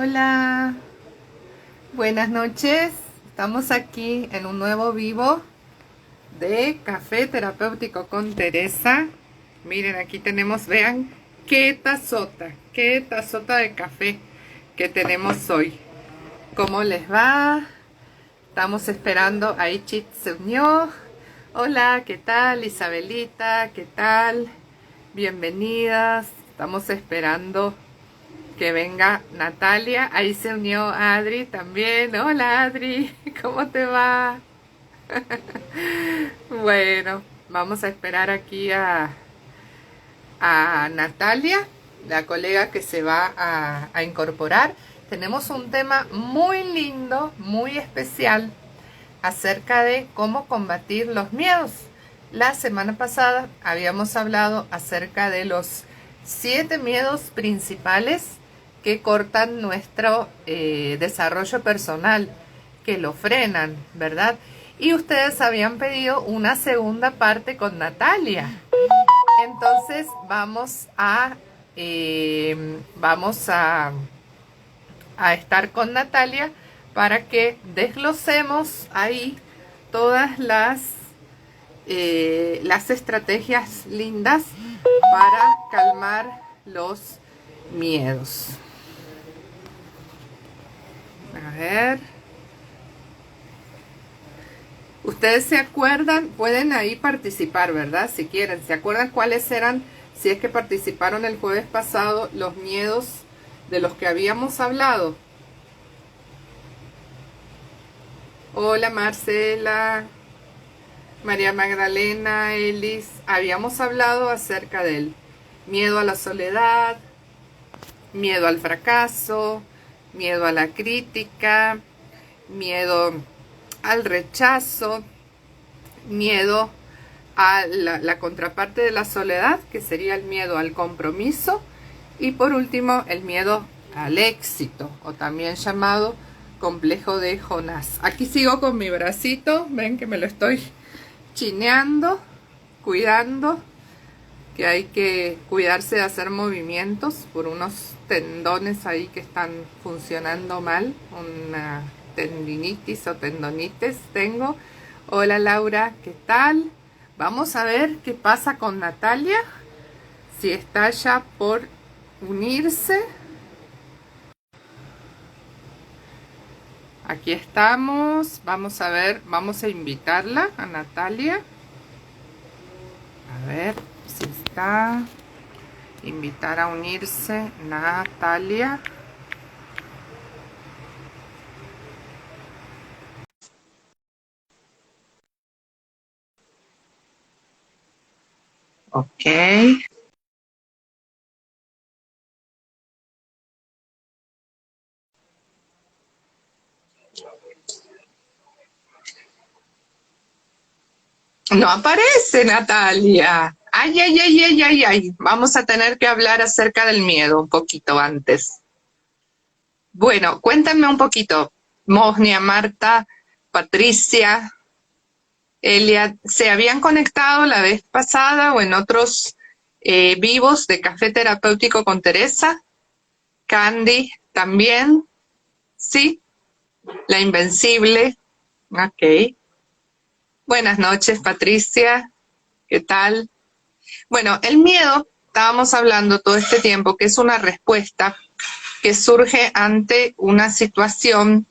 Hola, buenas noches. Estamos aquí en un nuevo vivo de Café Terapéutico con Teresa. Miren, aquí tenemos, vean qué tazota de café que tenemos hoy. ¿Cómo les va? Estamos esperando, ahí Chit se unió. Hola, ¿qué tal? Isabelita, ¿qué tal? Bienvenidas. Estamos esperando que venga Natalia. Ahí se unió Adri también. Hola Adri, ¿cómo te va? Bueno, vamos a esperar aquí a Natalia, la colega que se va a incorporar. Tenemos un tema muy lindo, muy especial, acerca de cómo combatir los miedos. La semana pasada habíamos hablado acerca de los 7 miedos principales que cortan nuestro desarrollo personal, que lo frenan, ¿verdad? Y ustedes habían pedido una segunda parte con Natalia. Entonces vamos a estar con Natalia para que desglosemos ahí todas las estrategias lindas para calmar los miedos. A ver. Ustedes se acuerdan, pueden ahí participar, ¿verdad? Si quieren, ¿se acuerdan cuáles eran, si es que participaron el jueves pasado, los miedos de los que habíamos hablado? Hola Marcela, María Magdalena, Elis. Habíamos hablado acerca del miedo a la soledad, miedo al fracaso, miedo a la crítica, miedo al rechazo, miedo a la contraparte de la soledad, que sería el miedo al compromiso, y por último el miedo al éxito, o también llamado complejo de Jonás. Aquí sigo con mi bracito, ven que me lo estoy chineando, cuidando, que hay que cuidarse de hacer movimientos por unos tendones ahí que están funcionando mal, una tendinitis o tendonitis tengo. Hola Laura, ¿qué tal? Vamos a ver qué pasa con Natalia, si está ya por unirse. Aquí estamos, vamos a ver, vamos a invitarla a Natalia. A ver si está. Invitar a unirse, Natalia. Ok. No aparece Natalia. Ay, ay, ay, ay, ay, ay. Vamos a tener que hablar acerca del miedo un poquito antes. Bueno, cuéntame un poquito. Mosnia, Marta, Patricia, Elia, ¿se habían conectado la vez pasada o en otros vivos de Café Terapéutico con Teresa? Candy, también. Sí, la Invencible. Ok. Buenas noches, Patricia. ¿Qué tal? Bueno, el miedo, estábamos hablando todo este tiempo, que es una respuesta que surge ante una situación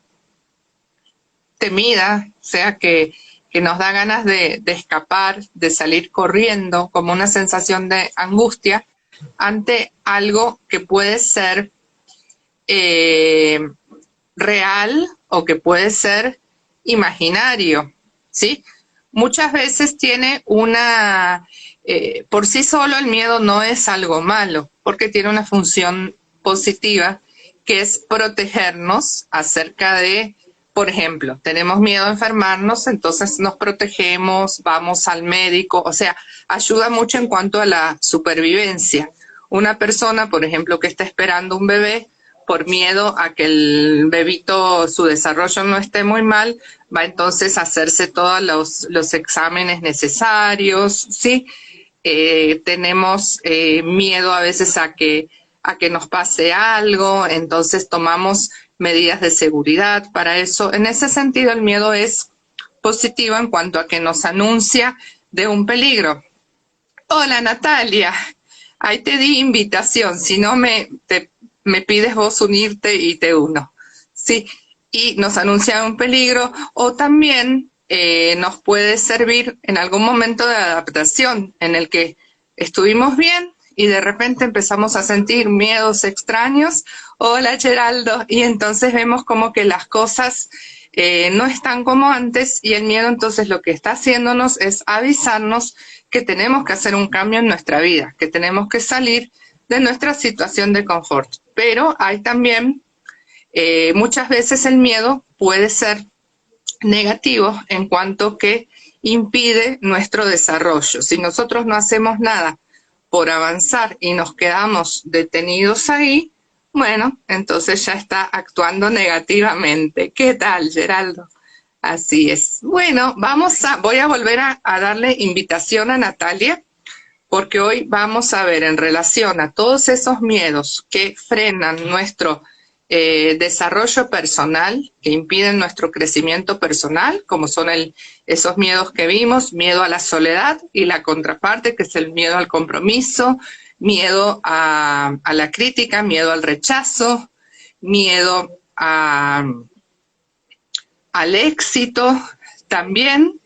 temida, o sea, que nos da ganas de escapar, de salir corriendo, como una sensación de angustia, ante algo que puede ser real o que puede ser imaginario, ¿sí? Muchas veces tiene por sí solo el miedo no es algo malo, porque tiene una función positiva, que es protegernos acerca de, por ejemplo, tenemos miedo a enfermarnos, entonces nos protegemos, vamos al médico, o sea, ayuda mucho en cuanto a la supervivencia. Una persona, por ejemplo, que está esperando un bebé, por miedo a que el bebito, su desarrollo no esté muy mal, va entonces a hacerse todos los exámenes necesarios, ¿sí? Tenemos miedo a veces a que nos pase algo, entonces tomamos medidas de seguridad para eso. En ese sentido, el miedo es positivo en cuanto a que nos anuncia de un peligro. Hola Natalia, ahí te di invitación, si no me pides vos unirte y te uno. Sí, y nos anuncia un peligro o también nos puede servir en algún momento de adaptación en el que estuvimos bien y de repente empezamos a sentir miedos extraños. Hola Geraldo, y entonces vemos como que las cosas no están como antes y el miedo entonces lo que está haciéndonos es avisarnos que tenemos que hacer un cambio en nuestra vida, que tenemos que salir de nuestra situación de confort. Pero hay también, muchas veces el miedo puede ser negativo en cuanto que impide nuestro desarrollo. Si nosotros no hacemos nada por avanzar y nos quedamos detenidos ahí, bueno, entonces ya está actuando negativamente. ¿Qué tal, Geraldo? Así es. Bueno, voy a volver a darle invitación a Natalia, porque hoy vamos a ver en relación a todos esos miedos que frenan nuestro desarrollo personal, que impiden nuestro crecimiento personal, como son esos miedos que vimos, miedo a la soledad y la contraparte, que es el miedo al compromiso, miedo a la crítica, miedo al rechazo, miedo al éxito, también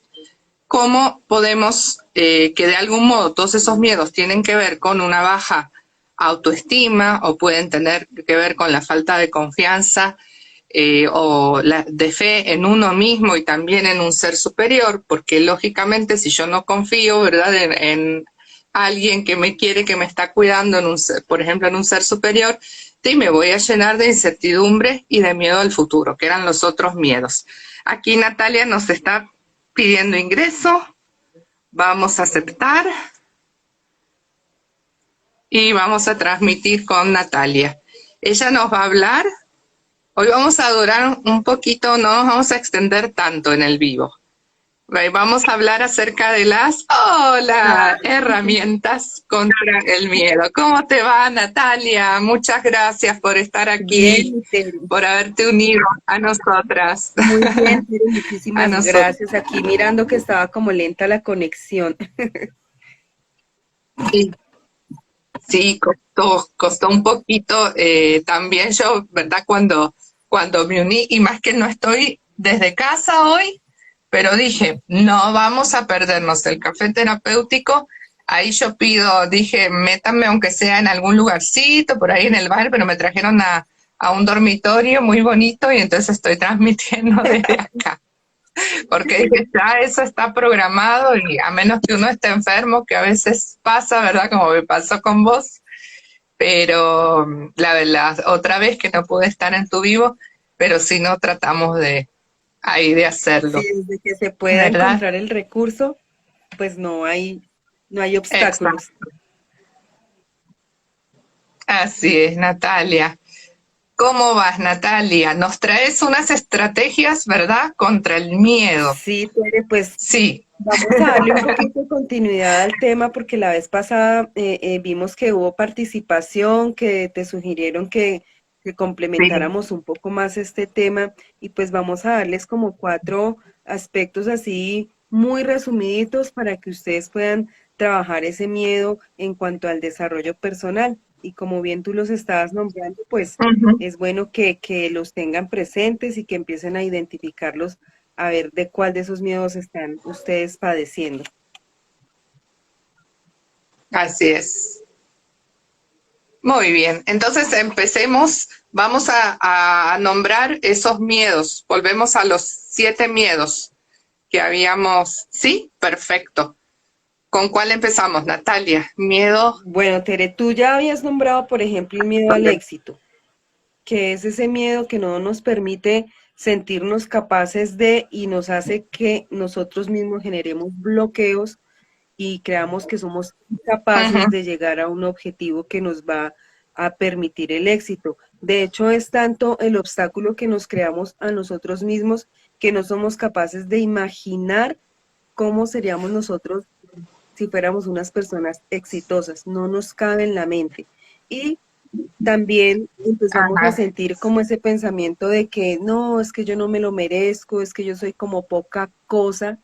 cómo podemos, que de algún modo todos esos miedos tienen que ver con una baja autoestima o pueden tener que ver con la falta de confianza o de fe en uno mismo y también en un ser superior, porque lógicamente si yo no confío, ¿verdad?, en alguien que me quiere, que me está cuidando, por ejemplo, en un ser superior, y me voy a llenar de incertidumbre y de miedo al futuro, que eran los otros miedos. Aquí Natalia nos está pidiendo ingreso, vamos a aceptar y vamos a transmitir con Natalia. Ella nos va a hablar, hoy vamos a durar un poquito, no nos vamos a extender tanto en el vivo. Vamos a hablar acerca de las herramientas contra el miedo. ¿Cómo te va, Natalia? Muchas gracias por estar aquí, Bien, por haberte unido a nosotras. muy bien, Tere, A muchísimas nosotros. gracias. Aquí mirando que estaba como lenta la conexión. Sí, sí, costó un poquito. También yo, ¿verdad? Cuando me uní, y más que no estoy desde casa hoy, pero dije, no vamos a perdernos el café terapéutico. Ahí yo dije, métanme aunque sea en algún lugarcito, por ahí en el bar, pero me trajeron a un dormitorio muy bonito y entonces estoy transmitiendo desde acá. Porque dije, ya eso está programado y a menos que uno esté enfermo, que a veces pasa, ¿verdad? Como me pasó con vos, pero la otra vez que no pude estar en tu vivo, pero si no tratamos de Sí, hacerlo, desde que se pueda ¿verdad? encontrar el recurso, pues no hay obstáculos. Exacto. Así es, Natalia. ¿Cómo vas, Natalia? Nos traes unas estrategias, ¿verdad? Contra el miedo. Sí, Tere, pues Sí. vamos a darle un poquito de continuidad al tema porque la vez pasada vimos que hubo participación, que te sugirieron que Sí. complementáramos un poco más este tema y pues vamos a darles como 4 aspectos así muy resumiditos para que ustedes puedan trabajar ese miedo en cuanto al desarrollo personal. Y como bien tú los estabas nombrando, pues Ujú. es bueno que los tengan presentes y que empiecen a identificarlos a ver de cuál de esos miedos están ustedes padeciendo. Así es. Muy bien, entonces empecemos, vamos a nombrar esos miedos. Volvemos a los 7 miedos que habíamos. ¿Sí? Perfecto. ¿Con cuál empezamos, Natalia? Miedo. Bueno, Tere, tú ya habías nombrado, por ejemplo, el miedo al éxito, que es ese miedo que no nos permite sentirnos capaces de y nos hace que nosotros mismos generemos bloqueos y creamos que somos Ujú. incapaces de llegar a un objetivo que nos va a permitir el éxito. De hecho, es tanto el obstáculo que nos creamos a nosotros mismos que no somos capaces de imaginar cómo seríamos nosotros si fuéramos unas personas exitosas. No nos cabe en la mente. Y también empezamos a Ajá. sentir como ese pensamiento de que no, es que yo no me lo merezco, es que yo soy como poca cosa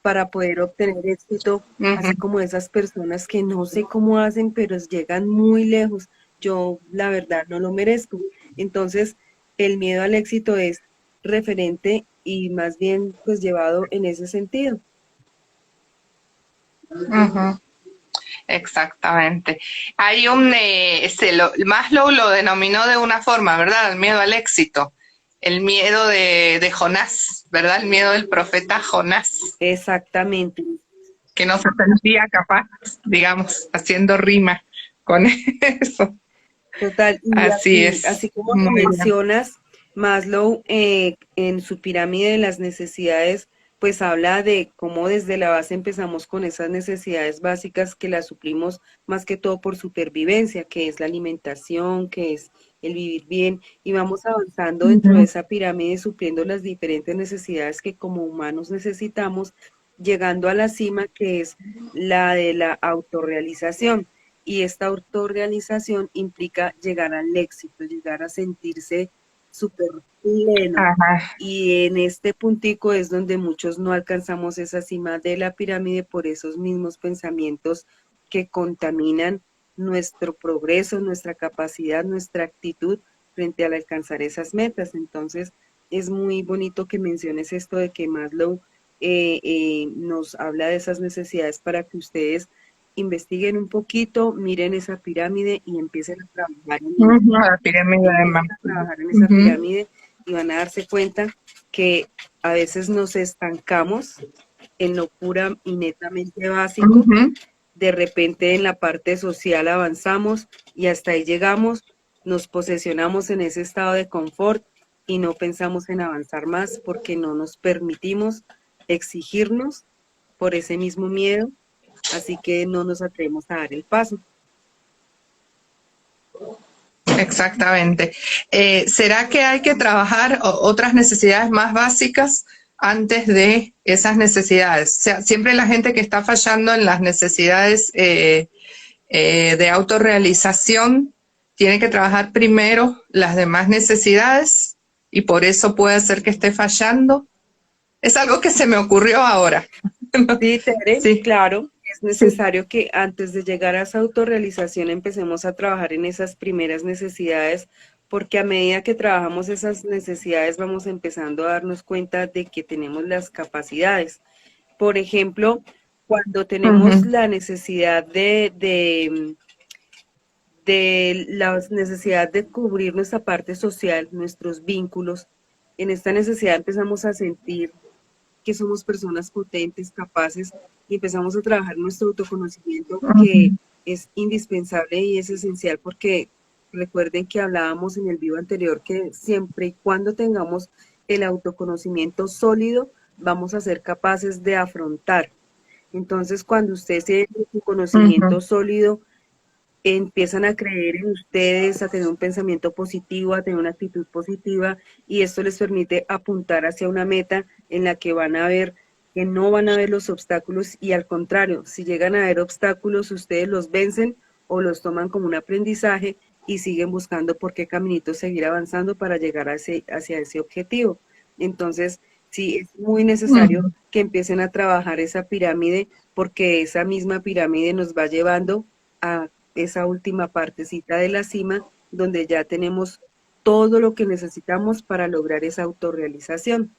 para poder obtener éxito, Ujú. así como esas personas que no sé cómo hacen, pero llegan muy lejos. Yo, la verdad, no lo merezco. Entonces, el miedo al éxito es referente y más bien pues llevado en ese sentido. Ujú. Exactamente. Hay Maslow lo denominó de una forma, ¿verdad? El miedo al éxito. El miedo de Jonás, ¿verdad? El miedo del profeta Jonás, Exactamente. que no se sentía capaz, digamos, haciendo rima con eso. Total, y Así así, es. así como lo Muy bien. mencionas, Maslow en su pirámide de las necesidades, pues habla de cómo desde la base empezamos con esas necesidades básicas que las suplimos más que todo por supervivencia, que es la alimentación, que es el vivir bien, y vamos avanzando dentro de Ujú. esa pirámide supliendo las diferentes necesidades que como humanos necesitamos, llegando a la cima que es la de la autorrealización y esta autorrealización implica llegar al éxito, llegar a sentirse súper pleno. Ajá. Y en este puntico es donde muchos no alcanzamos esa cima de la pirámide por esos mismos pensamientos que contaminan nuestro progreso, nuestra capacidad, nuestra actitud frente al alcanzar esas metas. Entonces, es muy bonito que menciones esto de que Maslow nos habla de esas necesidades para que ustedes investiguen un poquito, miren esa pirámide y empiecen a trabajar en ella. Ujú. La pirámide de Empiecen a Maslow. trabajar en esa Ujú. pirámide y van a darse cuenta que a veces nos estancamos en lo pura y netamente básico. Ujú. De repente en la parte social avanzamos y hasta ahí llegamos, nos posesionamos en ese estado de confort y no pensamos en avanzar más porque no nos permitimos exigirnos por ese mismo miedo, así que no nos atrevemos a dar el paso. Exactamente. ¿Será que hay que trabajar otras necesidades más básicas antes de esas necesidades? O sea, siempre la gente que está fallando en las necesidades de autorrealización tiene que trabajar primero las demás necesidades y por eso puede ser que esté fallando. Es algo que se me ocurrió ahora. Sí, Tere, Sí, claro, es sí. necesario que antes de llegar a esa autorrealización empecemos a trabajar en esas primeras necesidades, porque a medida que trabajamos esas necesidades vamos empezando a darnos cuenta de que tenemos las capacidades. Por ejemplo, cuando tenemos Ujú, la necesidad de la necesidad de cubrir nuestra parte social, nuestros vínculos, en esta necesidad empezamos a sentir que somos personas potentes, capaces, y empezamos a trabajar nuestro autoconocimiento, que ujú, es indispensable y es esencial porque recuerden que hablábamos en el video anterior que siempre y cuando tengamos el autoconocimiento sólido, vamos a ser capaces de afrontar. Entonces, cuando usted tiene su ujú. conocimiento sólido, empiezan a creer en ustedes, a tener un pensamiento positivo, a tener una actitud positiva y esto les permite apuntar hacia una meta en la que van a ver que no van a ver los obstáculos y al contrario, si llegan a ver obstáculos, ustedes los vencen o los toman como un aprendizaje y siguen buscando por qué caminito seguir avanzando para llegar hacia ese objetivo. Entonces, sí, es muy necesario Ujú. que empiecen a trabajar esa pirámide porque esa misma pirámide nos va llevando a esa última partecita de la cima donde ya tenemos todo lo que necesitamos para lograr esa autorrealización.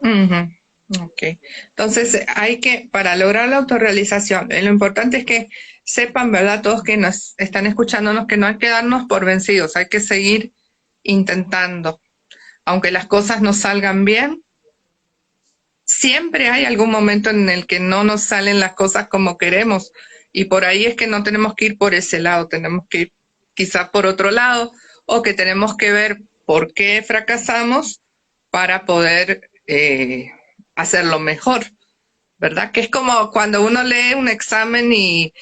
Ujú. Ok. Entonces, hay que, para lograr la autorrealización, lo importante es que sepan, ¿verdad? Todos que nos están escuchándonos, que no hay que darnos por vencidos, hay que seguir intentando. Aunque las cosas no salgan bien, siempre hay algún momento en el que no nos salen las cosas como queremos. Y por ahí es que no tenemos que ir por ese lado, tenemos que ir quizás por otro lado, o que tenemos que ver por qué fracasamos para poder hacerlo mejor, ¿verdad? Que es como cuando uno lee un examen y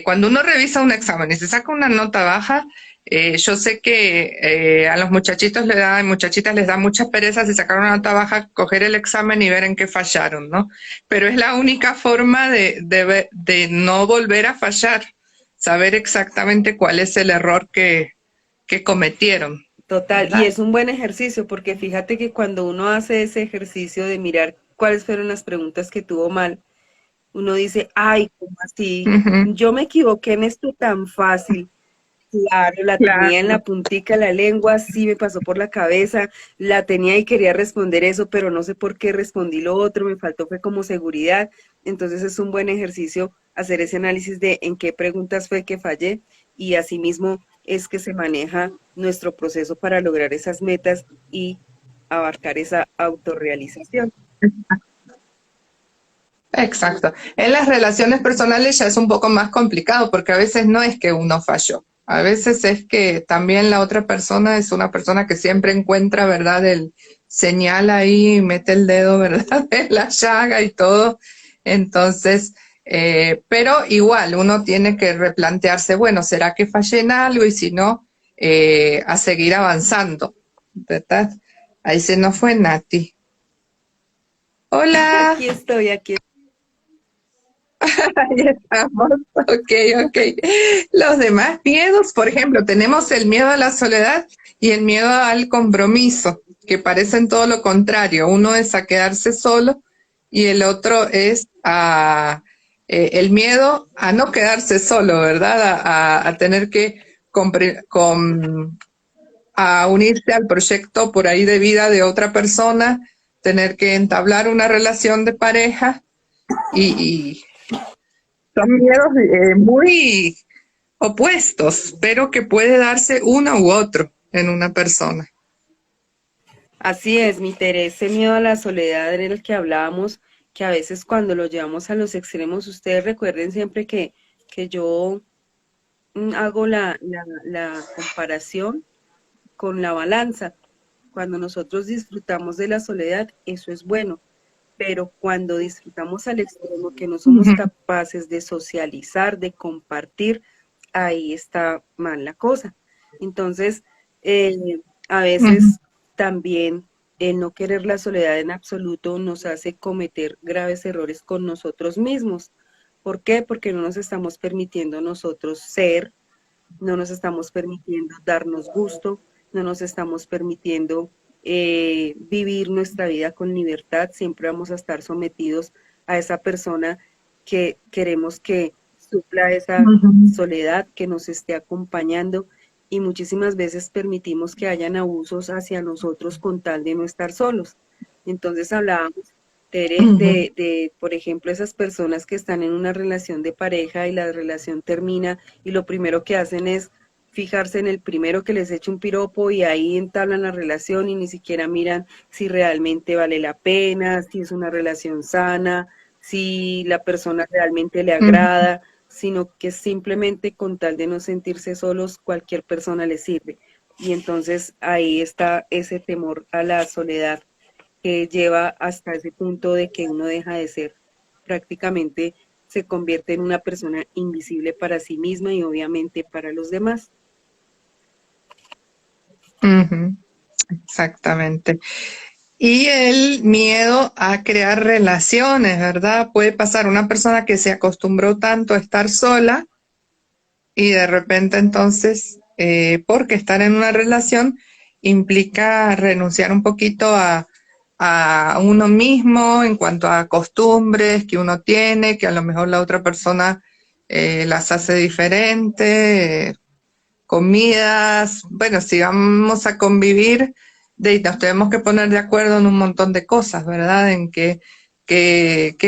cuando uno revisa un examen y se saca una nota baja, yo sé que a los muchachitos muchachitas les da mucha pereza si sacaron una nota baja, coger el examen y ver en qué fallaron, ¿no? Pero es la única forma de no volver a fallar. saber exactamente cuál es el error que cometieron, Total, y ¿verdad? es un buen ejercicio porque fíjate que cuando uno hace ese ejercicio de mirar cuáles fueron las preguntas que tuvo mal, uno dice, ay, ¿cómo así? Ujú, Yo me equivoqué en esto tan fácil. Claro, la tenía en claro. la puntica de la lengua, sí me pasó por la cabeza, la tenía y quería responder eso, pero no sé por qué respondí lo otro, me faltó fue como seguridad. Entonces es un buen ejercicio hacer ese análisis de en qué preguntas fue que fallé y asimismo es que se maneja nuestro proceso para lograr esas metas y abarcar esa autorrealización. Exacto. En las relaciones personales ya es un poco más complicado porque a veces no es que uno falló, a veces es que también la otra persona es una persona que siempre encuentra, ¿verdad? El señal ahí, mete el dedo, ¿verdad? En la llaga y todo. Entonces, pero igual uno tiene que replantearse, bueno, ¿será que fallé en algo? Y si no, a seguir avanzando, ¿verdad? Ahí se nos fue Nati. Hola. Aquí estoy, aquí. Ahí estamos, ok, ok. Los demás miedos, por ejemplo, tenemos el miedo a la soledad y el miedo al compromiso, que parecen todo lo contrario. Uno es a quedarse solo y el otro es el miedo a no quedarse solo, ¿verdad? A tener que a unirse al proyecto por ahí de vida de otra persona, tener que entablar una relación de pareja y son miedos muy opuestos, pero que puede darse uno u otro en una persona. Así es, mi Tere, ese miedo a la soledad en el que hablábamos, que a veces cuando lo llevamos a los extremos, ustedes recuerden siempre que yo hago la comparación con la balanza. Cuando nosotros disfrutamos de la soledad, eso es bueno, pero cuando disfrutamos al extremo, que no somos Ujú, capaces de socializar, de compartir, ahí está mal la cosa. Entonces, a ujú, veces también el no querer la soledad en absoluto nos hace cometer graves errores con nosotros mismos. ¿Por qué? Porque no nos estamos permitiendo nosotros ser, no nos estamos permitiendo darnos gusto, no nos estamos permitiendo vivir nuestra vida con libertad, siempre vamos a estar sometidos a esa persona que queremos que supla esa ujú. soledad, que nos esté acompañando y muchísimas veces permitimos que hayan abusos hacia nosotros con tal de no estar solos. Entonces hablábamos, Tere, Ujú. por ejemplo, esas personas que están en una relación de pareja y la relación termina y lo primero que hacen es fijarse en el primero que les eche un piropo y ahí entablan la relación y ni siquiera miran si realmente vale la pena, si es una relación sana, si la persona realmente le Ujú. agrada, sino que simplemente con tal de no sentirse solos, cualquier persona les sirve. Y entonces ahí está ese temor a la soledad que lleva hasta ese punto de que uno deja de ser prácticamente se convierte en una persona invisible para sí misma y obviamente para los demás. Ujú. Exactamente. Y el miedo a crear relaciones, ¿verdad? Puede pasar una persona que se acostumbró tanto a estar sola y de repente entonces, porque estar en una relación implica renunciar un poquito a uno mismo en cuanto a costumbres que uno tiene, que a lo mejor la otra persona las hace diferente, comidas, bueno, si vamos a convivir, nos tenemos que poner de acuerdo en un montón de cosas, ¿verdad? En qué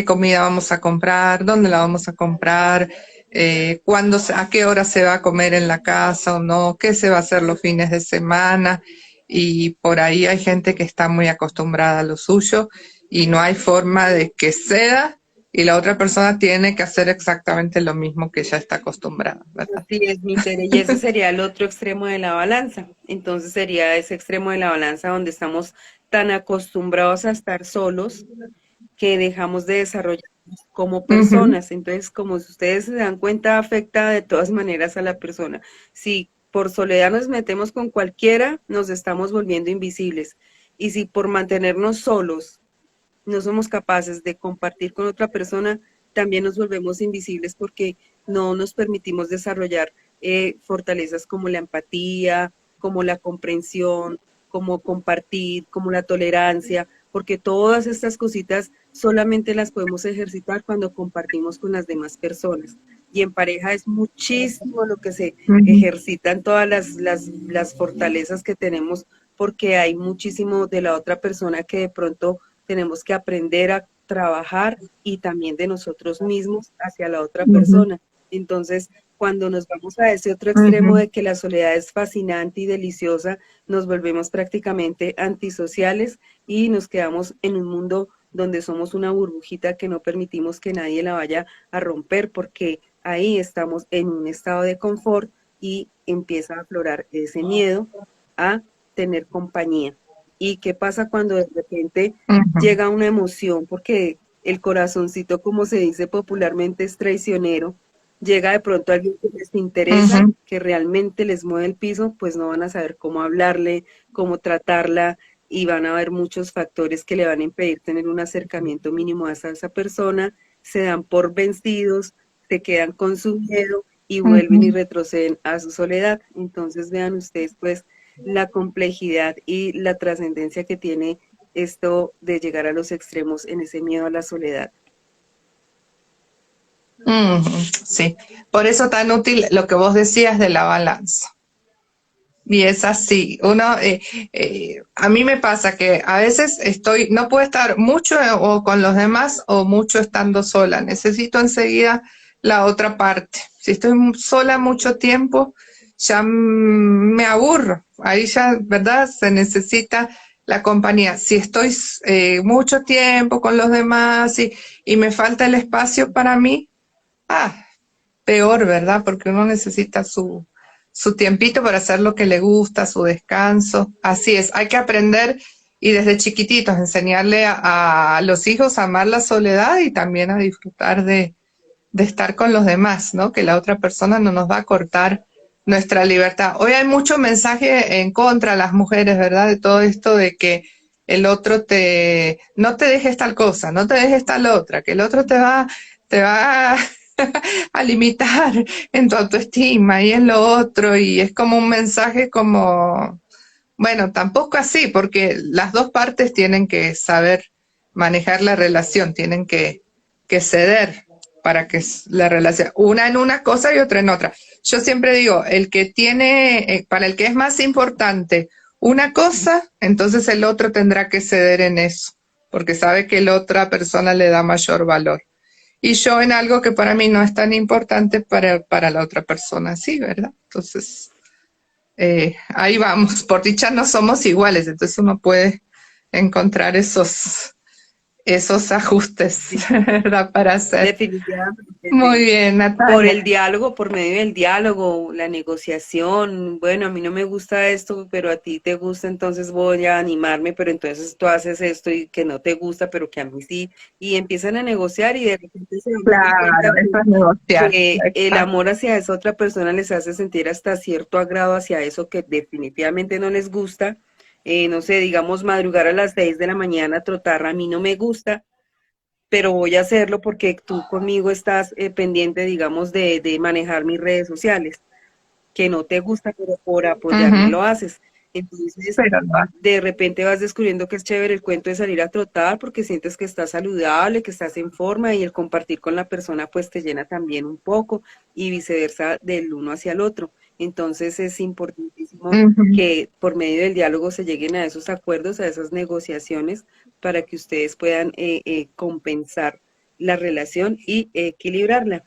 comida vamos a comprar, dónde la vamos a comprar, a qué hora se va a comer en la casa o no, qué se va a hacer los fines de semana. Y por ahí hay gente que está muy acostumbrada a lo suyo y no hay forma de que ceda y la otra persona tiene que hacer exactamente lo mismo que ya está acostumbrada, ¿verdad? Así es, mi Tere, y ese sería el otro extremo de la balanza. Entonces sería ese extremo de la balanza donde estamos tan acostumbrados a estar solos que dejamos de desarrollarnos como Ujú, personas. Entonces, como si ustedes se dan cuenta, afecta de todas maneras a la persona. Si por soledad nos metemos con cualquiera, nos estamos volviendo invisibles. Y si por mantenernos solos no somos capaces de compartir con otra persona, también nos volvemos invisibles porque no nos permitimos desarrollar fortalezas como la empatía, como la comprensión, como compartir, como la tolerancia, porque todas estas cositas solamente las podemos ejercitar cuando compartimos con las demás personas. Y en pareja es muchísimo lo que se Ujú, ejercitan todas las fortalezas que tenemos, porque hay muchísimo de la otra persona que de pronto tenemos que aprender a trabajar y también de nosotros mismos hacia la otra ujú, persona. Entonces, cuando nos vamos a ese otro extremo ujú. de que la soledad es fascinante y deliciosa, nos volvemos prácticamente antisociales y nos quedamos en un mundo donde somos una burbujita que no permitimos que nadie la vaya a romper, porque ahí estamos en un estado de confort y empieza a aflorar ese miedo a tener compañía. ¿Y qué pasa cuando de repente Ujú, llega una emoción? Porque el corazoncito, como se dice popularmente, es traicionero. Llega de pronto alguien que les interesa, ujú, que realmente les mueve el piso, pues no van a saber cómo hablarle, cómo tratarla, y van a haber muchos factores que le van a impedir tener un acercamiento mínimo a esa persona, se dan por vencidos, se quedan con su miedo y vuelven y ujú. retroceden a su soledad. Entonces vean ustedes pues la complejidad y la trascendencia que tiene esto de llegar a los extremos en ese miedo a la soledad. Ujú, sí, por eso tan útil lo que vos decías de la balanza. Y es así, a mí me pasa que a veces no puedo estar mucho o con los demás o mucho estando sola, necesito enseguida la otra parte. Si estoy sola mucho tiempo, ya me aburro, ahí ya, ¿verdad? Se necesita la compañía. Si estoy mucho tiempo con los demás y me falta el espacio para mí, ah, peor, ¿verdad? Porque uno necesita su tiempito para hacer lo que le gusta, su descanso. Así es, hay que aprender y desde chiquititos enseñarle a los hijos a amar la soledad y también a disfrutar de estar con los demás, ¿no? Que la otra persona no nos va a cortar nuestra libertad. Hoy hay mucho mensaje en contra de las mujeres, ¿verdad? De todo esto de que el otro no te dejes tal cosa, no te dejes tal otra, que el otro te va a limitar en tu autoestima y en lo otro, y es como un mensaje como, bueno, tampoco así, porque las dos partes tienen que saber manejar la relación, tienen que ceder para que la relación, una en una cosa y otra en otra. Yo siempre digo, para el que es más importante una cosa, entonces el otro tendrá que ceder en eso, porque sabe que la otra persona le da mayor valor. Y yo en algo que para mí no es tan importante para la otra persona, sí, ¿verdad? Entonces, ahí vamos. Por dicha no somos iguales, entonces uno puede encontrar esos ajustes, Sí, ¿verdad? Para hacer. definitivamente, Muy sí. bien, Por Natalia. el diálogo, por medio del diálogo, la negociación, bueno, a mí no me gusta esto, pero a ti te gusta, entonces voy a animarme, pero entonces tú haces esto y que no te gusta, pero que a mí sí, y empiezan a negociar y de repente se van dando cuenta Claro, eso es negociar. que el Exacto. amor hacia esa otra persona les hace sentir hasta cierto agrado hacia eso que definitivamente no les gusta. No sé, digamos, madrugar a las 6 de la mañana, trotar, a mí no me gusta, pero voy a hacerlo porque tú conmigo estás pendiente, digamos, de manejar mis redes sociales, que no te gusta, pero por apoyarme Ujú. lo haces. Entonces, Pero no. de repente vas descubriendo que es chévere el cuento de salir a trotar porque sientes que estás saludable, que estás en forma y el compartir con la persona pues te llena también un poco y viceversa del uno hacia el otro. Entonces es importantísimo Ujú. que por medio del diálogo se lleguen a esos acuerdos, a esas negociaciones para que ustedes puedan compensar la relación y equilibrarla.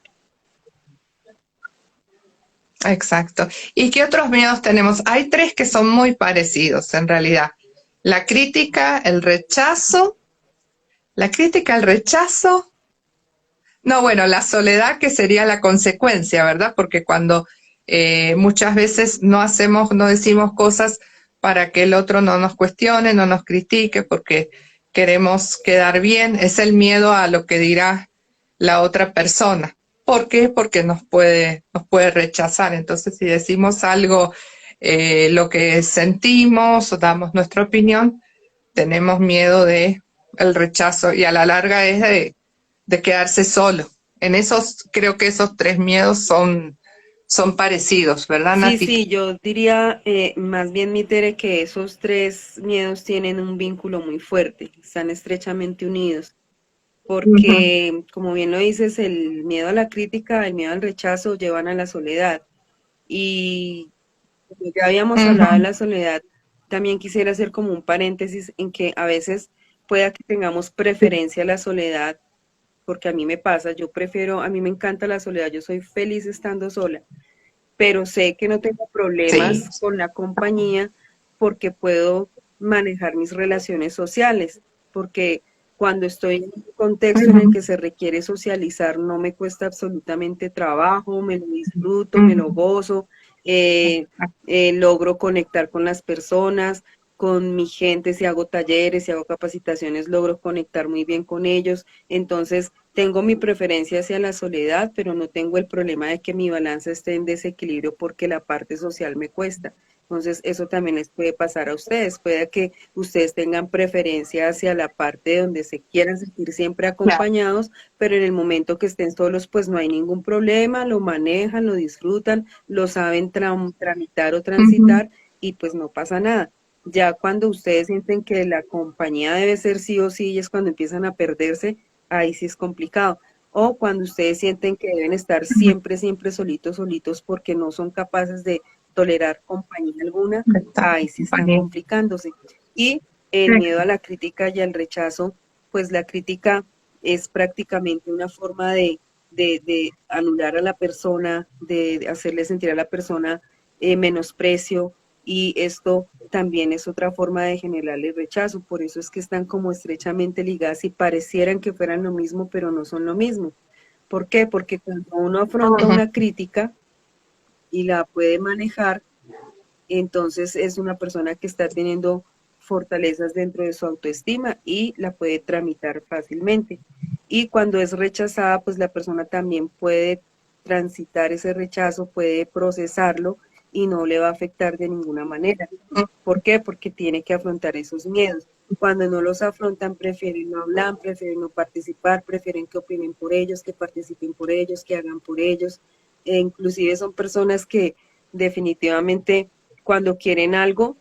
Exacto. ¿Y qué otros miedos tenemos? Hay tres que son muy parecidos en realidad. La crítica, el rechazo. La crítica, el rechazo. No, bueno, la soledad que sería la consecuencia, ¿verdad? Porque cuando muchas veces no decimos cosas para que el otro no nos cuestione, no nos critique, porque queremos quedar bien, es el miedo a lo que dirá la otra persona. ¿Por qué? Porque nos puede rechazar. Entonces, si decimos algo, lo que sentimos o damos nuestra opinión, tenemos miedo de el rechazo y a la larga es de quedarse solo. En esos, creo que esos tres miedos son parecidos, ¿verdad, Sí, Nati? sí, yo diría más bien, mi Tere, que esos tres miedos tienen un vínculo muy fuerte, están estrechamente unidos, Ujú, porque, como bien lo dices, el miedo a la crítica, el miedo al rechazo llevan a la soledad. Y como ya habíamos hablado de ujú, la soledad, también quisiera hacer como un paréntesis en que a veces pueda que tengamos preferencia a la soledad, porque a mí me pasa, yo prefiero, a mí me encanta la soledad, yo soy feliz estando sola, pero sé que no tengo sí. problemas con la compañía porque puedo manejar mis relaciones sociales, porque cuando estoy en un contexto en el Ujú, que se requiere socializar no me cuesta absolutamente trabajo, me lo disfruto, me lo ujú, gozo, eh, logro conectar con las personas, con mi gente, si hago talleres, si hago capacitaciones, logro conectar muy bien con ellos. Entonces, tengo mi preferencia hacia la soledad, pero no tengo el problema de que mi balanza esté en desequilibrio porque la parte social me cuesta. Entonces, eso también les puede pasar a ustedes. Puede que ustedes tengan preferencia hacia la parte donde se quieran sentir siempre claro. acompañados, pero en el momento que estén solos, pues no hay ningún problema, lo manejan, lo disfrutan, lo saben tramitar o Ujú, transitar y pues no pasa nada. Ya cuando ustedes sienten que la compañía debe ser sí o sí, y es cuando empiezan a perderse, ahí sí es complicado. O cuando ustedes sienten que deben estar ujú, siempre, siempre solitos, solitos, porque no son capaces de tolerar compañía alguna, está ahí sí están compañía. complicándose. Y el miedo a la crítica y al rechazo, pues la crítica es prácticamente una forma de anular a la persona, de hacerle sentir a la persona menosprecio, y esto también es otra forma de generarle rechazo. Por eso es que están como estrechamente ligadas y parecieran que fueran lo mismo, pero no son lo mismo. ¿Por qué? Porque cuando uno afronta Ujú, una crítica y la puede manejar, entonces es una persona que está teniendo fortalezas dentro de su autoestima y la puede tramitar fácilmente. Y cuando es rechazada, pues la persona también puede transitar ese rechazo, puede procesarlo y no le va a afectar de ninguna manera. ujú, ¿Por qué? Porque tiene que afrontar esos miedos. Cuando no los afrontan, prefieren no hablar, prefieren no participar, prefieren que opinen por ellos, que participen por ellos, que hagan por ellos. Inclusive son personas que definitivamente cuando quieren algo,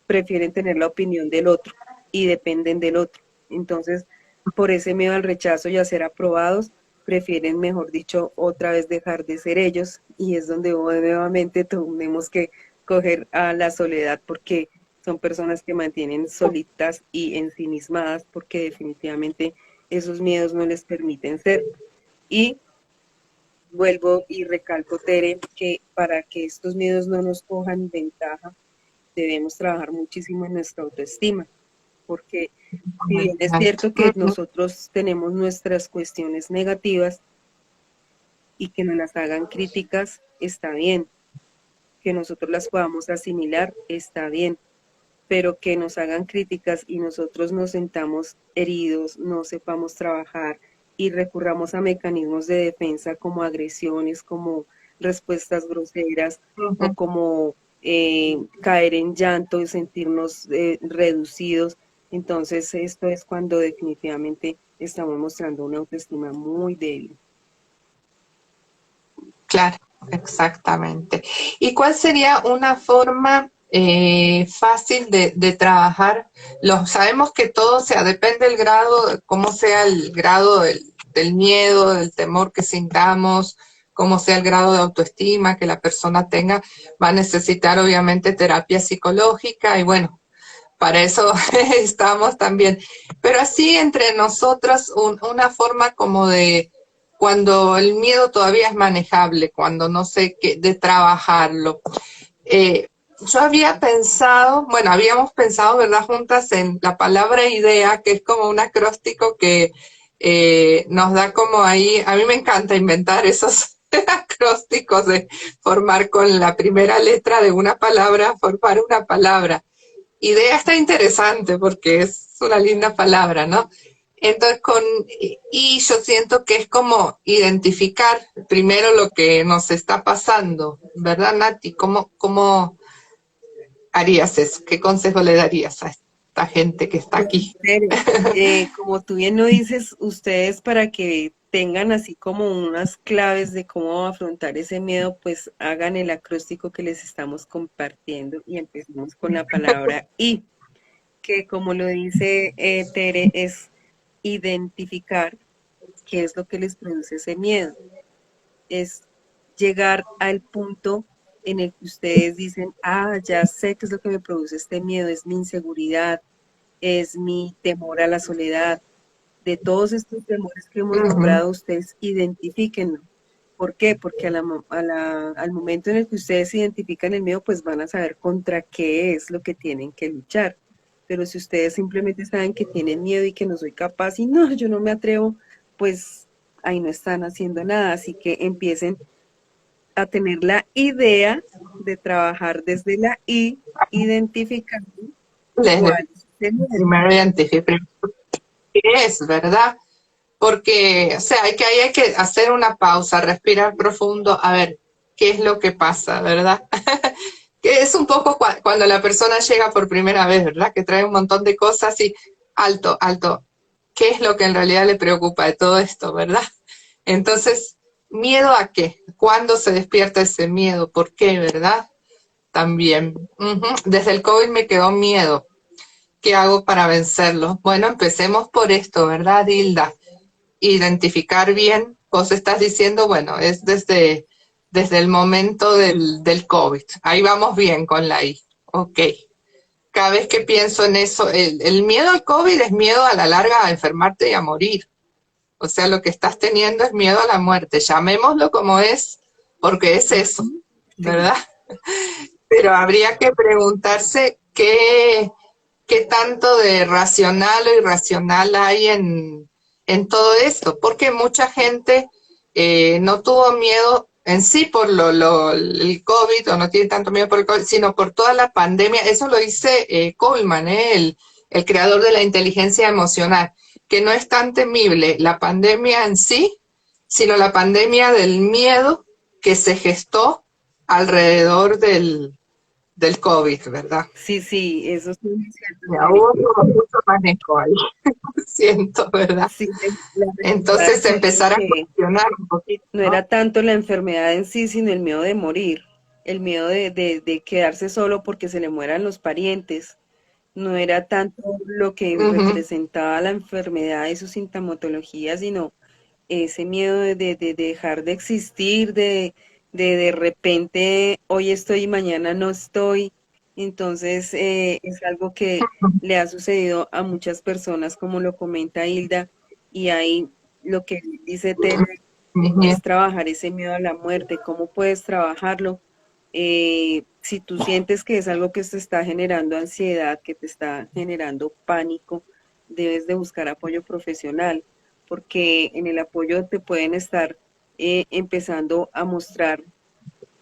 prefieren tener la opinión del otro y dependen del otro. Entonces, por ese miedo al rechazo y a ser aprobados, prefieren, mejor dicho, otra vez dejar de ser ellos, y es donde nuevamente tenemos que coger a la soledad, porque son personas que mantienen solitas y ensimismadas porque definitivamente esos miedos no les permiten ser. Y vuelvo y recalco, Tere, que para que estos miedos no nos cojan ventaja, debemos trabajar muchísimo en nuestra autoestima, porque si bien es exacto. cierto que Ujú, nosotros tenemos nuestras cuestiones negativas y que nos las hagan críticas, está bien, que nosotros las podamos asimilar, está bien, pero que nos hagan críticas y nosotros nos sentamos heridos, no sepamos trabajar y recurramos a mecanismos de defensa como agresiones, como respuestas groseras o ujú. como caer en llanto y sentirnos reducidos. Entonces esto es cuando definitivamente estamos mostrando una autoestima muy débil. Claro, exactamente. ¿Y cuál sería una forma fácil de trabajar? Sabemos que todo, o sea, depende del grado, cómo sea el grado del miedo, del temor que sintamos, cómo sea el grado de autoestima que la persona tenga, va a necesitar obviamente terapia psicológica y bueno, para eso estamos también. Pero así entre nosotras, una forma como de cuando el miedo todavía es manejable, cuando no sé qué, de trabajarlo. Eh, yo había pensado, bueno, habíamos pensado, ¿verdad?, juntas en la palabra idea, que es como un acróstico que nos da como ahí, a mí me encanta inventar esos acrósticos de formar con la primera letra de una palabra, formar una palabra. Idea está interesante porque es una linda palabra, ¿no? Entonces, y yo siento que es como identificar primero lo que nos está pasando, ¿verdad, Nati? ¿Cómo harías eso? ¿Qué consejo le darías a esta gente que está Pues, aquí? Tere, como tú bien lo dices, ustedes para que tengan así como unas claves de cómo afrontar ese miedo, pues hagan el acróstico que les estamos compartiendo y empecemos con la palabra I, que como lo dice Tere, es identificar qué es lo que les produce ese miedo. Es llegar al punto en el que ustedes dicen, ah, ya sé qué es lo que me produce este miedo, es mi inseguridad, es mi temor a la soledad. De todos estos temores que hemos Ujú. nombrado, ustedes identifíquenlo. ¿Por qué? Porque al momento en el que ustedes identifican el miedo, pues van a saber contra qué es lo que tienen que luchar. Pero si ustedes simplemente saben que tienen miedo y que no soy capaz y no, yo no me atrevo, pues ahí no están haciendo nada. Así que empiecen a tener la idea de trabajar desde la I, identificando Desde cuál es el miedo. primero identificar qué es, ¿verdad? Porque, o sea, ahí hay que hacer una pausa, respirar profundo, a ver qué es lo que pasa, ¿verdad? Que es un poco cuando la persona llega por primera vez, ¿verdad? Que trae un montón de cosas y alto, alto, ¿qué es lo que en realidad le preocupa de todo esto, ¿verdad? Entonces, ¿miedo a qué? ¿Cuándo se despierta ese miedo? ¿Por qué, verdad? También. Desde el COVID me quedó miedo. ¿Qué hago para vencerlo? Bueno, empecemos por esto, ¿verdad, Hilda? Identificar bien, vos estás diciendo, bueno, es desde el momento del COVID. Ahí vamos bien con la I. Ok. Cada vez que pienso en eso, el miedo al COVID es miedo a la larga a enfermarte y a morir. O sea, lo que estás teniendo es miedo a la muerte. Llamémoslo como es, porque es eso, Sí. ¿verdad? Pero habría que preguntarse qué tanto de racional o irracional hay en todo esto, porque mucha gente no tuvo miedo en sí por el COVID, o no tiene tanto miedo por el COVID, sino por toda la pandemia. Eso lo dice Goleman, el creador de la inteligencia emocional, que no es tan temible la pandemia en sí, sino la pandemia del miedo que se gestó alrededor del COVID, ¿verdad? Sí, sí, eso sí es cierto, Ya Tere. hubo mucho manejo ahí, siento, ¿verdad? Sí, la verdad Entonces sería empezar a que cuestionar un poquito, no ¿no? era tanto la enfermedad en sí, sino el miedo de morir, el miedo de quedarse solo porque se le mueran los parientes. No era tanto lo que Ujú. representaba la enfermedad y su sintomatología, sino ese miedo de dejar de existir, de repente hoy estoy y mañana no estoy. Entonces es algo que le ha sucedido a muchas personas, como lo comenta Hilda, y ahí lo que dice Tere Mis es nietos. trabajar ese miedo a la muerte. ¿Cómo puedes trabajarlo? Si tú sientes que es algo que te está generando ansiedad, que te está generando pánico, debes de buscar apoyo profesional, porque en el apoyo te pueden estar empezando a mostrar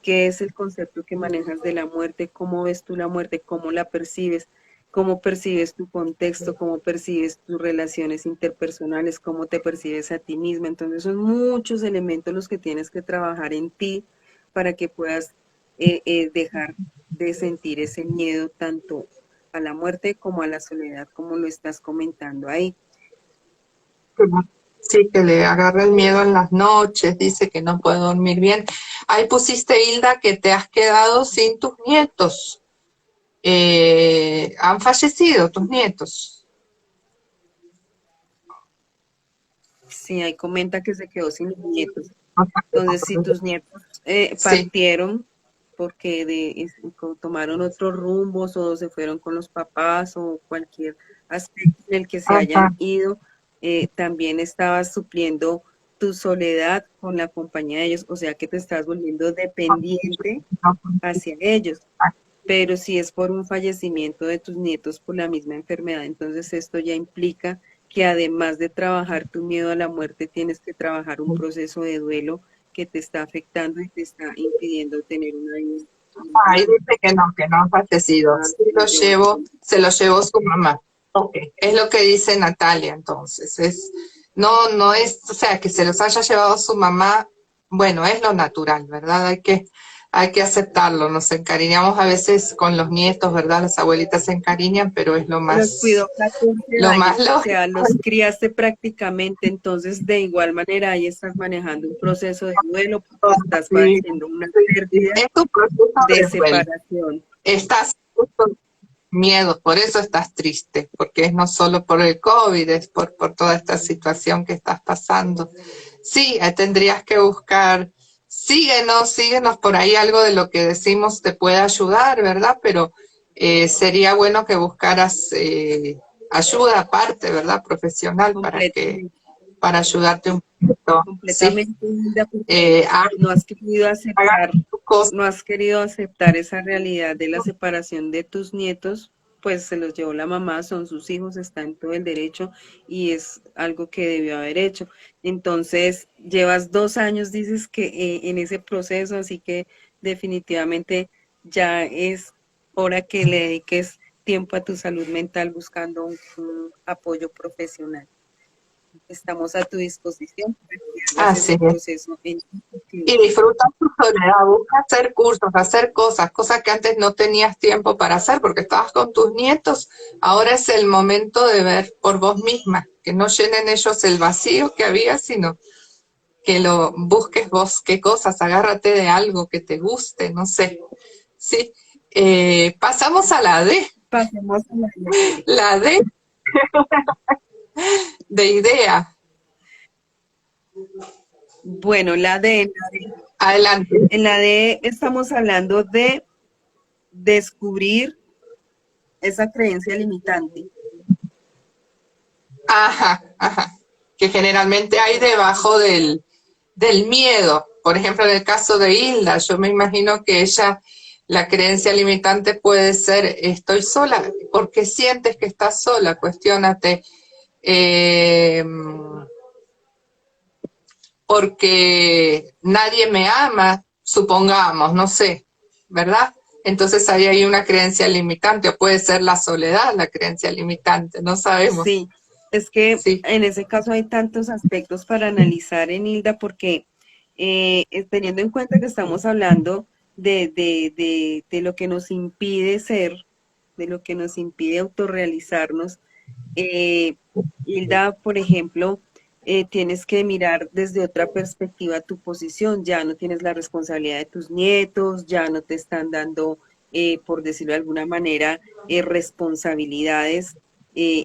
qué es el concepto que manejas de la muerte, cómo ves tú la muerte, cómo percibes tu contexto, cómo percibes tus relaciones interpersonales, cómo te percibes a ti misma. Entonces son muchos elementos los que tienes que trabajar en ti para que puedas dejar de sentir ese miedo tanto a la muerte como a la soledad, como lo estás comentando ahí. Sí, que le agarra el miedo en las noches, dice que no puede dormir bien. Ahí pusiste, Hilda, que te has quedado sin tus nietos. Han fallecido tus nietos. Sí, ahí comenta que se quedó sin nietos. Entonces, si tus nietos Sí, partieron porque tomaron otros rumbos o se fueron con los papás o cualquier aspecto en el que se ajá. hayan ido, también estabas supliendo tu soledad con la compañía de ellos, o sea que te estás volviendo dependiente hacia ellos. Pero si es por un fallecimiento de tus nietos por la misma enfermedad, entonces esto ya implica que además de trabajar tu miedo a la muerte, tienes que trabajar un proceso de duelo que te está afectando y te está impidiendo tener una vida Ahí normal. dice que no han fallecido. Sí lo llevo, se lo llevó su mamá. Ok. Es lo que dice Natalia, entonces. No es, o sea, que se los haya llevado su mamá, bueno, es lo natural, ¿verdad? Hay que hay que aceptarlo. Nos encariñamos a veces con los nietos, ¿verdad? Las abuelitas se encariñan, pero es Los cuidó 14 lo más años, o lógico. sea, los criaste prácticamente, entonces de igual manera ahí estás manejando un proceso de duelo porque estás Sí, padeciendo una sí, pérdida es tu proceso de de duelo. separación. Estás con miedo, por eso estás triste, porque es no solo por el COVID, es por toda esta situación que estás pasando. Sí, tendrías que buscar, síguenos por ahí, algo de lo que decimos te puede ayudar, ¿verdad? Pero sería bueno que buscaras ayuda aparte, ¿verdad? Profesional Completamente, para ayudarte un poquito, ¿sí? completamente, Hilda, porque Haga no has querido aceptar, tu cosa. no has querido aceptar esa realidad de la separación de tus nietos, pues se los llevó la mamá, son sus hijos, está en todo el derecho y es algo que debió haber hecho. Entonces, llevas 2 años, dices que en ese proceso, así que definitivamente ya es hora que le dediques tiempo a tu salud mental buscando un apoyo profesional. Estamos a tu disposición para que hagas Así ese es. proceso en ti, porque Y disfruta tu soledad, busca hacer cursos, hacer cosas que antes no tenías tiempo para hacer porque estabas con tus nietos. Ahora es el momento de ver por vos misma, que no llenen ellos el vacío que había, sino que lo busques vos, qué cosas, agárrate de algo que te guste, no sé. Sí. Pasamos a pasemos a la D de idea. bueno, Adelante. en la D estamos hablando de descubrir esa creencia limitante. Ajá, ajá. Que generalmente hay debajo del miedo. Por ejemplo, en el caso de Hilda, yo me imagino que ella, la creencia limitante puede ser, estoy sola, porque sientes que estás sola, cuestiónate, eh, porque nadie me ama, supongamos, no sé, ¿verdad? Entonces ahí hay una creencia limitante, o puede ser la soledad la creencia limitante, no sabemos. Sí, es que Sí. en ese caso hay tantos aspectos para analizar en Hilda porque teniendo en cuenta que estamos hablando de lo que nos impide ser, de lo que nos impide autorrealizarnos, eh, Hilda, por ejemplo, tienes que mirar desde otra perspectiva tu posición, ya no tienes la responsabilidad de tus nietos, ya no te están dando, por decirlo de alguna manera, responsabilidades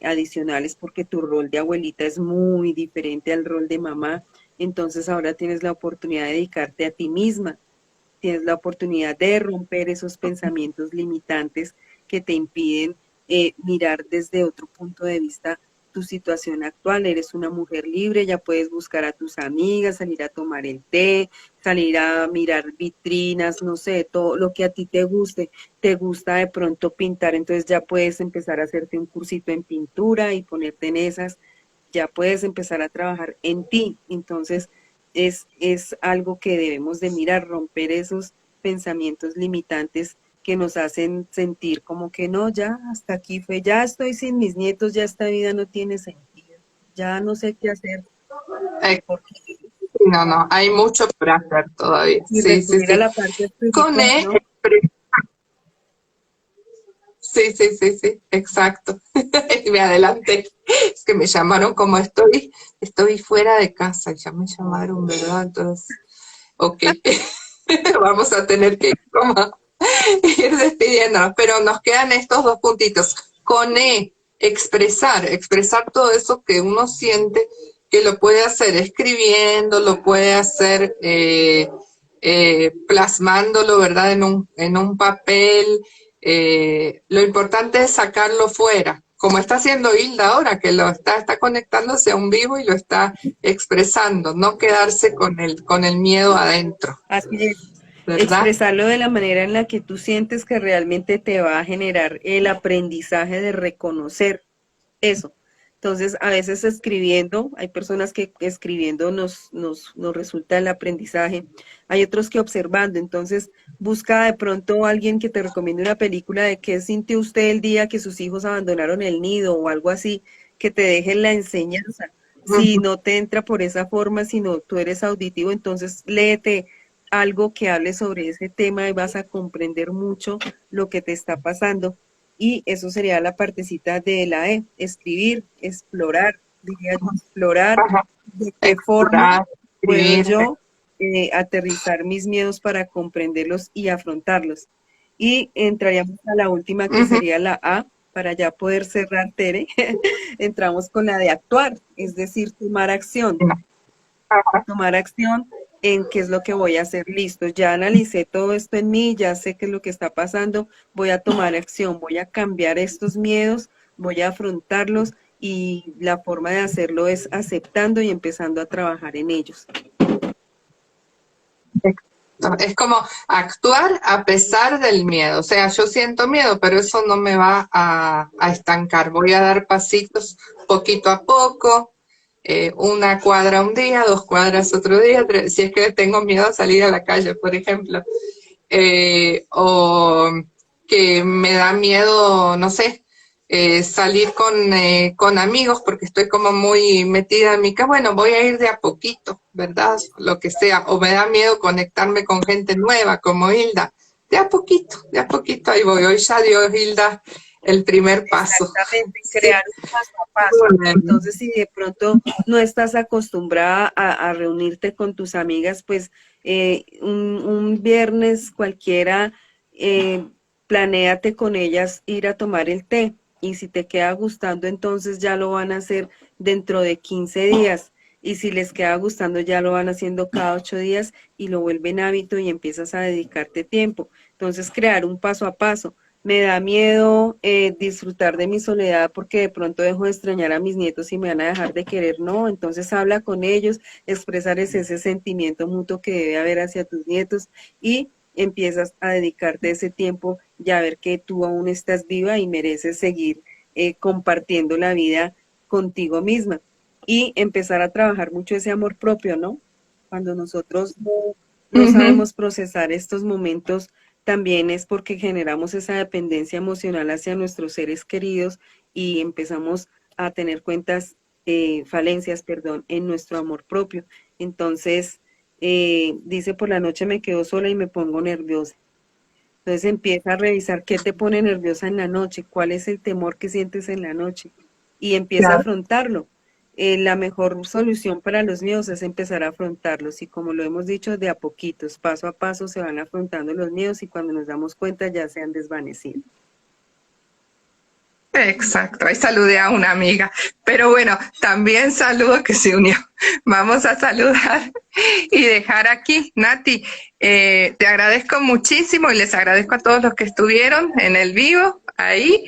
adicionales porque tu rol de abuelita es muy diferente al rol de mamá, entonces ahora tienes la oportunidad de dedicarte a ti misma, tienes la oportunidad de romper esos pensamientos limitantes que te impiden mirar desde otro punto de vista tu situación actual. Eres una mujer libre, ya puedes buscar a tus amigas, salir a tomar el té, salir a mirar vitrinas, no sé, todo lo que a ti te guste. Te gusta de pronto pintar, entonces ya puedes empezar a hacerte un cursito en pintura y ponerte en esas. Ya puedes empezar a trabajar en ti. Entonces, es algo que debemos de mirar, romper esos pensamientos limitantes que nos hacen sentir como que no, ya hasta aquí fue, ya estoy sin mis nietos, ya esta vida no tiene sentido, ya no sé qué hacer, Eh, porque no, no, hay mucho por hacer todavía. y Sí, sí, recurrir a sí. la parte Con espiritual, E, ¿no? sí, sí, sí, sí, exacto. Y me adelanté. Es que me llamaron como estoy fuera de casa, ya me llamaron, ¿verdad? Entonces, ok, vamos a tener que como ir despidiéndonos, pero nos quedan estos dos puntitos. Con E, expresar todo eso que uno siente, que lo puede hacer escribiendo, lo puede hacer plasmándolo, ¿verdad? En un papel. Lo importante es sacarlo fuera, como está haciendo Hilda ahora, que está conectándose a un vivo y lo está expresando, no quedarse con el miedo adentro, Así es, ¿verdad? expresarlo de la manera en la que tú sientes que realmente te va a generar el aprendizaje de reconocer eso. Entonces, a veces escribiendo, hay personas que escribiendo nos resulta el aprendizaje, hay otros que observando, entonces busca de pronto alguien que te recomiende una película de qué sintió usted el día que sus hijos abandonaron el nido o algo así, que te deje la enseñanza. Si no te entra por esa forma, sino tú eres auditivo, entonces léete algo que hable sobre ese tema y vas a comprender mucho lo que te está pasando. Y eso sería la partecita de la E, escribir, explorar, diría yo, explorar Ajá. de qué forma Explorar, puedo escribir. yo aterrizar mis miedos para comprenderlos y afrontarlos. Y entraríamos a la última que Ujú. sería la A, para ya poder cerrar, Tere. Entramos con la de actuar, es decir, tomar acción en qué es lo que voy a hacer. Listo, ya analicé todo esto en mí, ya sé qué es lo que está pasando, voy a tomar acción, voy a cambiar estos miedos, voy a afrontarlos y la forma de hacerlo es aceptando y empezando a trabajar en ellos. Es como actuar a pesar del miedo. O sea, yo siento miedo, pero eso no me va a estancar. Voy a dar pasitos poquito a poco, una cuadra un día, 2 cuadras otro día, si es que tengo miedo a salir a la calle, por ejemplo. O que me da miedo, no sé, salir con amigos porque estoy como muy metida en mi casa. Bueno, voy a ir de a poquito, ¿verdad? Lo que sea. O me da miedo conectarme con gente nueva, como Hilda. De a poquito ahí voy. Hoy ya dio Hilda el primer paso. Exactamente, Sí. crear un paso a paso. Bueno. Entonces, si de pronto no estás acostumbrada a reunirte con tus amigas, pues un viernes cualquiera, planéate con ellas ir a tomar el té. Y si te queda gustando, entonces ya lo van a hacer dentro de 15 días. Y si les queda gustando, ya lo van haciendo cada 8 días y lo vuelven hábito y empiezas a dedicarte tiempo. Entonces, crear un paso a paso. Me da miedo disfrutar de mi soledad porque de pronto dejo de extrañar a mis nietos y me van a dejar de querer. No, entonces habla con ellos, expresarles ese sentimiento mutuo que debe haber hacia tus nietos y empiezas a dedicarte ese tiempo y a ver que tú aún estás viva y mereces seguir compartiendo la vida contigo misma y empezar a trabajar mucho ese amor propio, ¿no? Cuando nosotros no Ujú. sabemos procesar estos momentos también es porque generamos esa dependencia emocional hacia nuestros seres queridos y empezamos a tener falencias, perdón, en nuestro amor propio. Entonces, dice, por la noche me quedo sola y me pongo nerviosa. Entonces empieza a revisar qué te pone nerviosa en la noche, cuál es el temor que sientes en la noche y empieza a Claro. afrontarlo. La mejor solución para los miedos es empezar a afrontarlos y como lo hemos dicho, de a poquitos, paso a paso se van afrontando los miedos y cuando nos damos cuenta ya se han desvanecido. Exacto, ahí saludé a una amiga, pero bueno, también saludo que se unió. Vamos a saludar y dejar aquí, Nati, te agradezco muchísimo y les agradezco a todos los que estuvieron en el vivo ahí.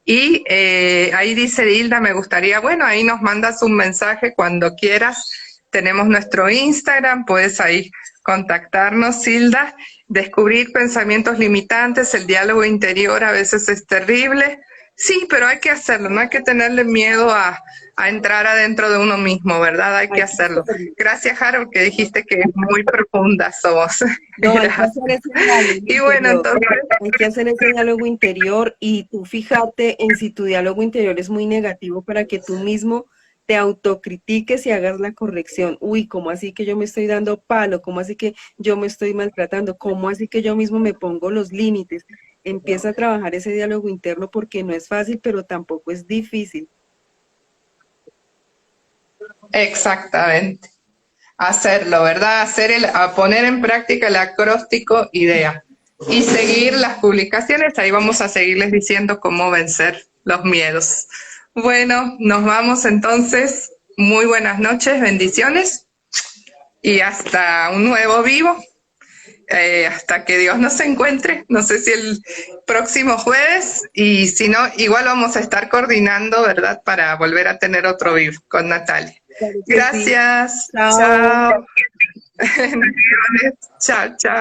Y ahí dice Hilda, me gustaría, bueno, ahí nos mandas un mensaje cuando quieras. Tenemos nuestro Instagram, puedes ahí contactarnos, Hilda. Descubrir pensamientos limitantes, el diálogo interior a veces es terrible. Sí, pero hay que hacerlo, no hay que tenerle miedo a entrar adentro de uno mismo, ¿verdad? Hay que Hay que hacerlo. hacerlo. Gracias, Harold, que dijiste que es muy profunda somos. No, hay que hacer Gracias. ese diálogo Y bueno, interior. entonces, Hay que hacer ese diálogo interior y tú fíjate en si tu diálogo interior es muy negativo para que tú mismo te autocritiques y hagas la corrección. Uy, ¿cómo así que yo me estoy dando palo? ¿Cómo así que yo me estoy maltratando? ¿Cómo así que yo mismo me pongo los límites? Empieza a trabajar ese diálogo interno porque no es fácil, pero tampoco es difícil. exactamente. Hacerlo, ¿verdad? A poner en práctica el acróstico IDEA y seguir las publicaciones. Ahí vamos a seguirles diciendo cómo vencer los miedos. Bueno, nos vamos entonces. Muy buenas noches, bendiciones y hasta un nuevo vivo. Hasta que Dios nos encuentre, no sé si el próximo jueves, y si no, igual vamos a estar coordinando, ¿verdad? Para volver a tener otro vivo con Natalia. Claro que sí. Gracias, Chao. chao. Chao, chao.